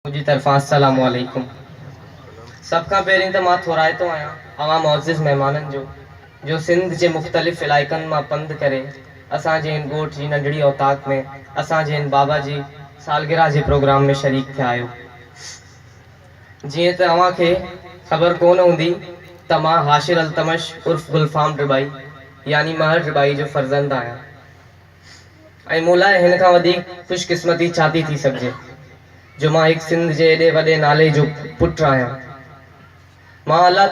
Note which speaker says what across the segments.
Speaker 1: मुझी तरफा अस्सलामु अलैकुम। सबका पहिरीं त मां थोराइतो आहियां अवां मुअज़्ज़िज़ महिमाननि जो सिंध जे मुख़्तलिफ़ इलाइक़नि मां पंधु करे असांजे हिन ॻोठ जी नंढड़ी औताक में असांजे हिन बाबा जी सालगिरह जे प्रोग्राम में शरीक थिया आहियो। जीअं त अव्हांखे ख़बर कोन हूंदी त मां हाशिर अल्तमश उर्फ़ गुलफ़ाम टिबाई यानी महर टिबाई जो फ़र्ज़ंद आहियां ऐं मूं लाइ हिन खां वधीक ख़ुशकिस्मती छा थी सघिजे जो मां हिकु सिंध जे एॾे वॾे नाले जो पुटु आहियां। मां अल्लाह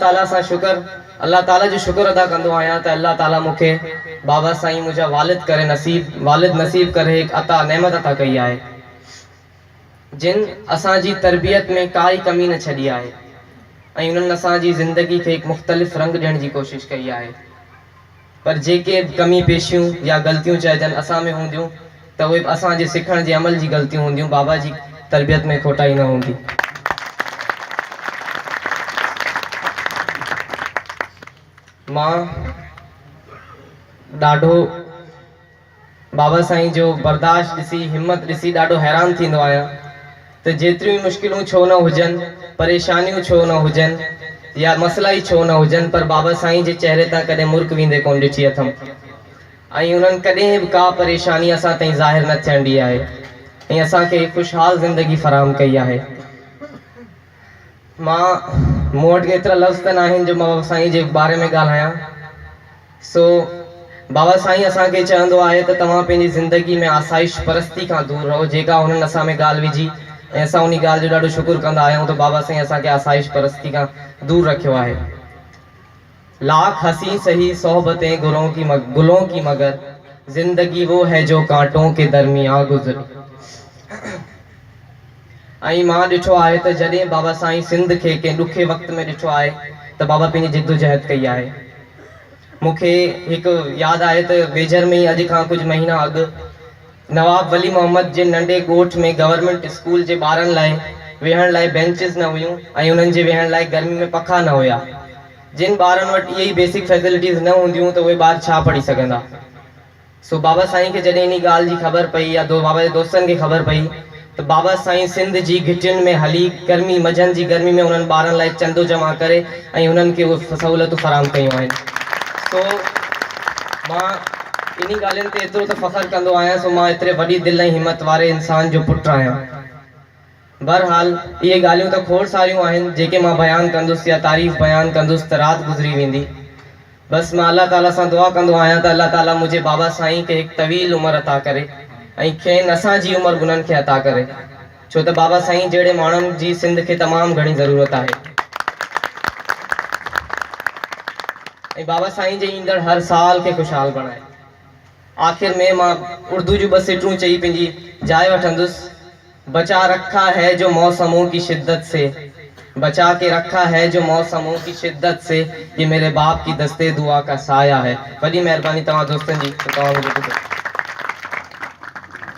Speaker 1: ताला जो शुक्र अदा कंदो आहियां त अल्लाह ताला मूंखे बाबा साईं मुंहिंजा वालिद नसीब करे हिकु अता नेमत अता कई आहे जिन असांजी तरबियत में काई कमी न छॾी आहे ऐं उन्हनि असांजी ज़िंदगी खे हिकु मुख़्तलिफ़ रंग ॾियण जी कोशिशि कई आहे। पर जेके कमी पेशियूं या ग़लतियूं चइजनि असां में हूंदियूं त उहे असांजे सिखण जे अमल जी ग़लतियूं हूंदियूं, बाबा जी तरबियत में खोटाई न हूंदी। मां ॾाढो बाबा साईं जो बर्दाश्त ॾिसी हिम्मत ॾिसी ॾाढो हैरान थींदो आहियां त जेतिरियूं मुश्किलूं छो न हुजनि, परेशानियूं छो न हुजनि या मसला ई छो न हुजनि, पर बाबा साईं जे चहिरे तां कॾहिं मुर्क वेंदे कोन ॾिठी अथमि ऐं उन्हनि कॾहिं बि का परेशानी असां ताईं ज़ाहिर न थियण ॾी आहे ऐं असांखे ख़ुशहाल ज़िंदगी फ़राहम कई आहे। मूं वटि एतिरा लफ़्ज़ त न आहिनि जो मां बाबा साईं जे बारे में ॻाल्हायां। सो बाबा साईं असांखे चवंदो आहे त तव्हां पंहिंजी ज़िंदगी में आसाइश परस्ती खां दूरि रहो, जेका हुननि असां में ॻाल्हि विझी ऐं असां उन ॻाल्हि जो ॾाढो शुक्र कंदा आहियूं त बाबा साईं असांखे आसाइश परस्ती खां दूरि रखियो आहे। लाख हंसी सही सोहबतें गुलों की मगर ज़िंदगी वो है जो कांटों के दरमियां गुज़री। ऐं मां ॾिठो आहे त जॾहिं बाबा साईं सिंध खे कंहिं ॾुखे वक़्त में ॾिठो आहे त बाबा पंहिंजी जिद्दोजहद कई आहे। मूंखे हिकु यादि आहे त वेझर में ई अॼु खां कुझु महीना अॻु नवाब वली मोहम्मद जे नंढे ॻोठ में गवर्नमेंट स्कूल जे ॿारनि लाइ वेहण लाइ बेंचिस न हुयूं ऐं उन्हनि जे वेहण लाइ गर्मी में पखा न हुया। जिन ॿारनि वटि इहे ई बेसिक फैसिलिटीज़ न हूंदियूं त उहे ॿार छा पढ़ी सघंदा। सो बाबा साईं खे जॾहिं इन ॻाल्हि जी ख़बर पई या बाबा जे दोस्तनि खे ख़बर पई त बाबा साईं सिंध जी घिटियुनि में हली मंझंदि जी गर्मी में उन्हनि ॿारनि लाइ चंदो जमा करे ऐं उन्हनि खे उहे सहूलियतूं फ़राहम कयूं आहिनि। सो मां इन ॻाल्हियुनि ते एतिरो त फ़ख़्रु कंदो आहियां। सो मां एतिरे वॾी दिलि ऐं हिमत वारे इंसान जो पुटु आहियां। बहरहाल इहे ॻाल्हियूं त खोड़ सारियूं आहिनि जेके मां बयानु कंदुसि या तारीफ़ बयानु कंदुसि त राति गुज़री वेंदी। बसि मां अल्लाह ताला सां दुआ कंदो आहियां त अल्लाह ताला मुंहिंजे बाबा साईं खे हिकु तवील उमिरि अता करे ऐं खेनि असांजी उमिरि उन्हनि खे अता करे, छो त बाबा साईं जहिड़े माण्हुनि जी सिंध खे तमामु घणी ज़रूरत आहे ऐं बाबा साईं जे ईंदड़ हर साल खे ख़ुशहाल बणाए। आख़िर में मां उर्दू जूं ॿ सिटरूं चई पंहिंजी जाइ वठंदुसि। बचा रखा है जो मौसमों की शिद्दत से, बचा के रखा है जो मौसमों की शिद्दत से, ये मेरे बाप की दस्ते दुआ का साया है। वॾी महिरबानी तव्हां दोस्तनि जी।